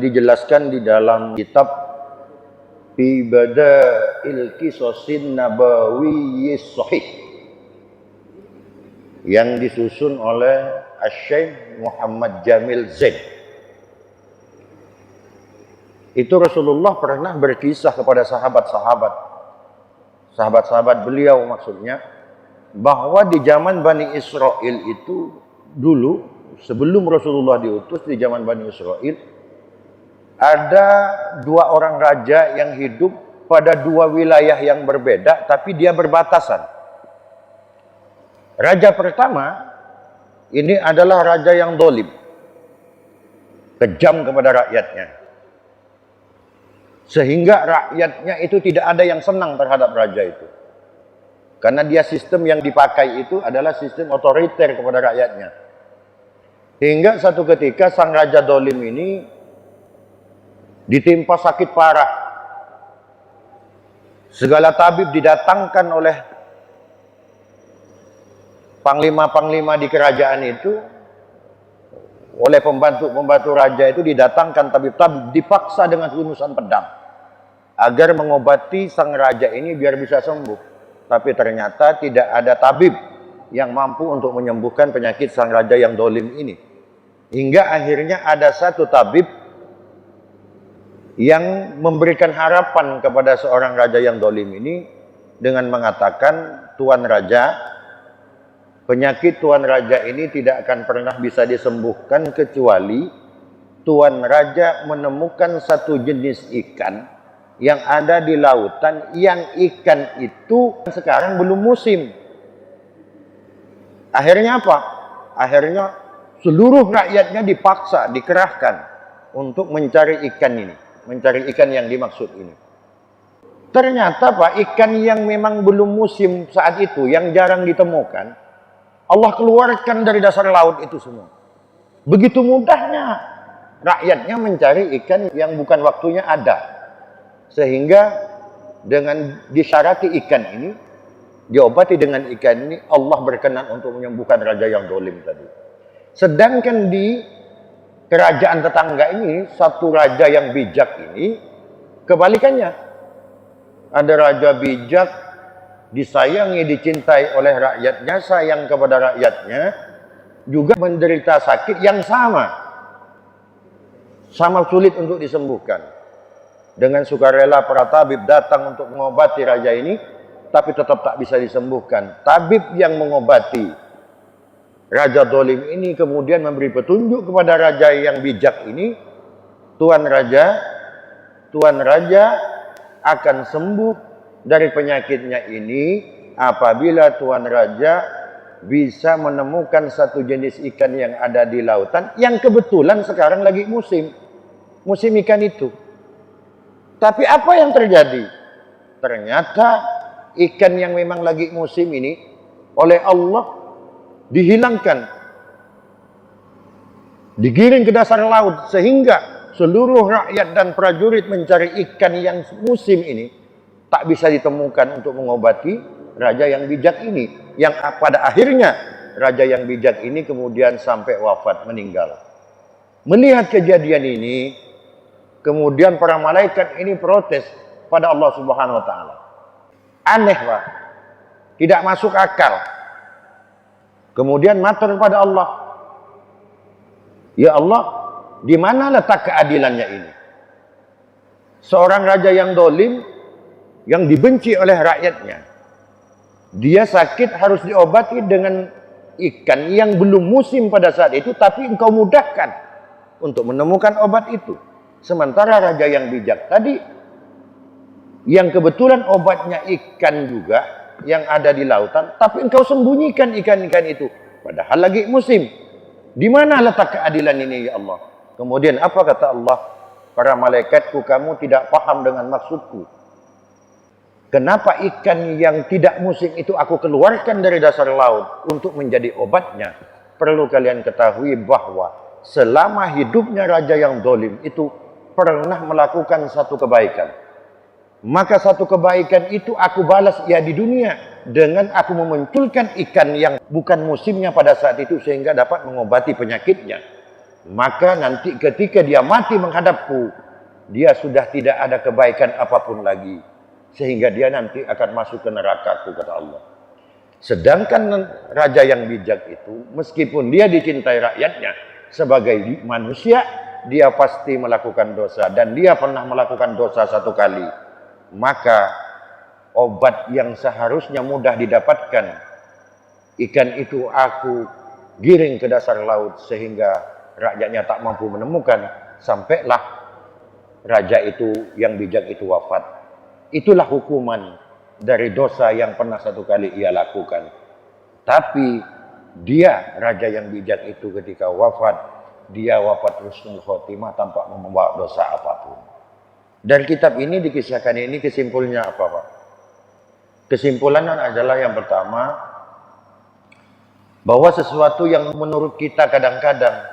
dijelaskan di dalam kitab Fi Bada'il Qisasin Nabawiyyis Shahih yang disusun oleh Asy-Syaikh Muhammad Jamil Zain. Itu Rasulullah pernah berkisah kepada sahabat-sahabat beliau, maksudnya bahwa di zaman Bani Israel itu dulu, sebelum Rasulullah diutus, di zaman Bani Israel ada dua orang raja yang hidup pada dua wilayah yang berbeda, tapi dia berbatasan. Raja pertama ini adalah raja yang dolim, kejam kepada rakyatnya, sehingga rakyatnya itu tidak ada yang senang terhadap raja itu, karena dia sistem yang dipakai itu adalah sistem otoriter kepada rakyatnya. Hingga satu ketika sang raja dolim ini ditimpa sakit parah. Segala tabib didatangkan oleh panglima-panglima di kerajaan itu, oleh pembantu-pembantu raja itu didatangkan tabib-tabib, dipaksa dengan unusan pedang agar mengobati sang raja ini biar bisa sembuh. Tapi ternyata tidak ada tabib yang mampu untuk menyembuhkan penyakit sang raja yang dolim ini. Hingga akhirnya ada satu tabib yang memberikan harapan kepada seorang raja yang dolim ini dengan mengatakan, Tuan Raja, penyakit Tuan Raja ini tidak akan pernah bisa disembuhkan kecuali Tuan Raja menemukan satu jenis ikan yang ada di lautan, yang ikan itu sekarang belum musim. Akhirnya apa? Akhirnya seluruh rakyatnya dipaksa, dikerahkan untuk mencari ikan ini, mencari ikan yang dimaksud ini. Ternyata Pak, ikan yang memang belum musim saat itu, yang jarang ditemukan, Allah keluarkan dari dasar laut itu semua. Begitu mudahnya rakyatnya mencari ikan yang bukan waktunya ada. Sehingga dengan disyarati ikan ini, diobati dengan ikan ini, Allah berkenan untuk menyembuhkan raja yang dolim tadi. Sedangkan di kerajaan tetangga ini, satu raja yang bijak ini, kebalikannya. Ada raja bijak, disayangi, dicintai oleh rakyatnya, sayang kepada rakyatnya, juga menderita sakit yang sama sulit untuk disembuhkan. Dengan sukarela para tabib datang untuk mengobati raja ini, tapi tetap tak bisa disembuhkan. Tabib yang mengobati raja dolim ini kemudian memberi petunjuk kepada raja yang bijak ini, Tuan Raja akan sembuh dari penyakitnya ini apabila Tuan Raja bisa menemukan satu jenis ikan yang ada di lautan, yang kebetulan sekarang lagi musim ikan itu. Tapi apa yang terjadi? Ternyata ikan yang memang lagi musim ini oleh Allah dihilangkan, digiring ke dasar laut, sehingga seluruh rakyat dan prajurit mencari ikan yang musim ini tak bisa ditemukan untuk mengobati raja yang bijak ini, yang pada akhirnya raja yang bijak ini kemudian sampai wafat, meninggal. Melihat kejadian ini, kemudian para malaikat ini protes pada Allah Subhanahu wa taala. Aneh, Pak. Tidak masuk akal. Kemudian matur kepada Allah, ya Allah, di mana letak keadilannya ini? Seorang raja yang dolim, yang dibenci oleh rakyatnya, dia sakit harus diobati dengan ikan yang belum musim pada saat itu, tapi engkau mudahkan untuk menemukan obat itu. Sementara raja yang bijak tadi, yang kebetulan obatnya ikan juga yang ada di lautan, tapi engkau sembunyikan ikan-ikan itu, padahal lagi musim. Di mana letak keadilan ini, ya Allah? Kemudian apa kata Allah? Para malaikatku, kamu tidak paham dengan maksudku. Kenapa ikan yang tidak musim itu aku keluarkan dari dasar laut untuk menjadi obatnya? Perlu kalian ketahui bahwa selama hidupnya raja yang dolim itu pernah melakukan satu kebaikan. Maka satu kebaikan itu aku balas ia di dunia dengan aku memunculkan ikan yang bukan musimnya pada saat itu sehingga dapat mengobati penyakitnya. maka nanti ketika dia mati menghadapku, dia sudah tidak ada kebaikan apapun lagi, sehingga dia nanti akan masuk ke nerakaku, kata Allah. Sedangkan raja yang bijak itu, meskipun dia dicintai rakyatnya sebagai manusia, dia pasti melakukan dosa, dan dia pernah melakukan dosa satu kali. Maka obat yang seharusnya mudah didapatkan, ikan itu aku giring ke dasar laut sehingga rakyatnya tak mampu menemukan, sampailah raja itu yang bijak itu wafat. Itulah hukuman dari dosa yang pernah satu kali ia lakukan. Tapi dia, raja yang bijak itu, ketika wafat, dia wafat husnul khotimah tanpa membawa dosa apapun. Dari kitab ini dikisahkan ini, kesimpulannya apa, Pak? Kesimpulannya adalah yang pertama, bahwa sesuatu yang menurut kita kadang-kadang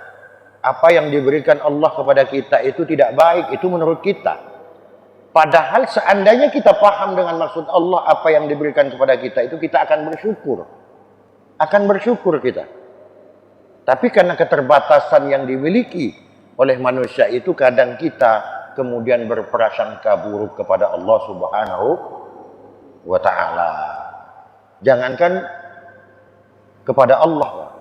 apa yang diberikan Allah kepada kita itu tidak baik, itu menurut kita. Padahal seandainya kita paham dengan maksud Allah apa yang diberikan kepada kita itu, kita akan bersyukur. Akan bersyukur kita. Tapi karena keterbatasan yang dimiliki oleh manusia itu, kadang kita kemudian berprasangka buruk kepada Allah Subhanahu wa ta'ala. Jangankan kepada Allah.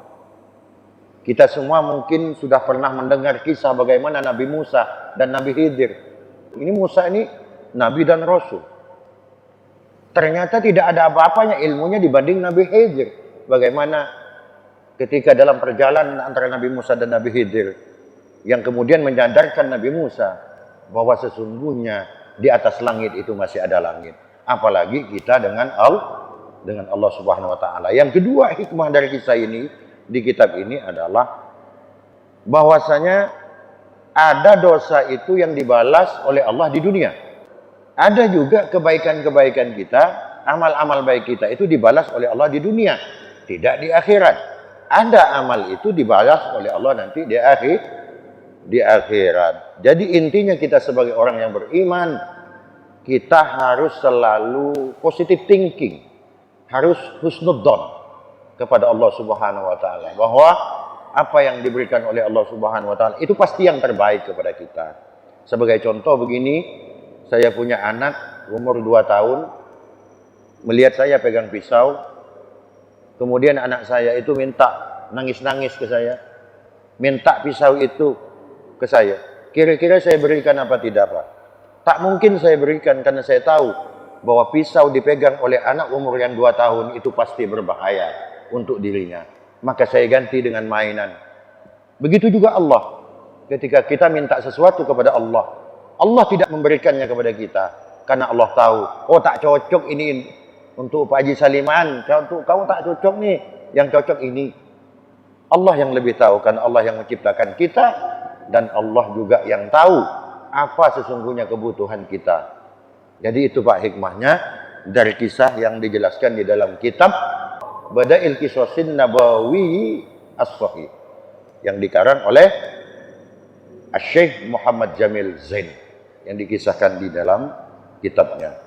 Kita semua mungkin sudah pernah mendengar kisah bagaimana Nabi Musa dan Nabi Khidir. Ini Musa ini Nabi dan Rasul. Ternyata tidak ada apa-apanya ilmunya dibanding Nabi Khidir. Bagaimana ketika dalam perjalanan antara Nabi Musa dan Nabi Khidir, yang kemudian menyadarkan Nabi Musa bahwa sesungguhnya di atas langit itu masih ada langit. Apalagi kita dengan Allah Subhanahu wa ta'ala. Yang kedua, hikmah dari kisah ini di kitab ini adalah bahwasanya ada dosa itu yang dibalas oleh Allah di dunia. Ada juga kebaikan-kebaikan kita, amal-amal baik kita itu dibalas oleh Allah di dunia, tidak di akhirat. Ada amal itu dibalas oleh Allah nanti di akhirat. Jadi intinya kita sebagai orang yang beriman, kita harus selalu positive thinking, harus husnudzon kepada Allah Subhanahu wa ta'ala, bahwa apa yang diberikan oleh Allah Subhanahu wa ta'ala itu pasti yang terbaik kepada kita. Sebagai contoh begini, saya punya anak umur 2 tahun, melihat saya pegang pisau, kemudian anak saya itu minta, nangis-nangis ke saya, minta pisau itu ke saya. Kira-kira saya berikan apa tidak, Pak? Tak mungkin saya berikan, karena saya tahu bahwa pisau dipegang oleh anak umur yang 2 tahun itu pasti berbahaya untuk dirinya. Maka saya ganti dengan mainan. Begitu juga Allah. Ketika kita minta sesuatu kepada Allah, Allah tidak memberikannya kepada kita. Karena Allah tahu, oh tak cocok ini untuk Pak Haji Saliman, untuk kau tak cocok nih, yang cocok ini. Allah yang lebih tahu, karena Allah yang menciptakan kita, dan Allah juga yang tahu apa sesungguhnya kebutuhan kita. Jadi itu Pak hikmahnya dari kisah yang dijelaskan di dalam kitab Bada'il Qisasin Nabawi As-Sahih yang dikarang oleh Syekh Muhammad Jamil Zain, yang dikisahkan di dalam kitabnya.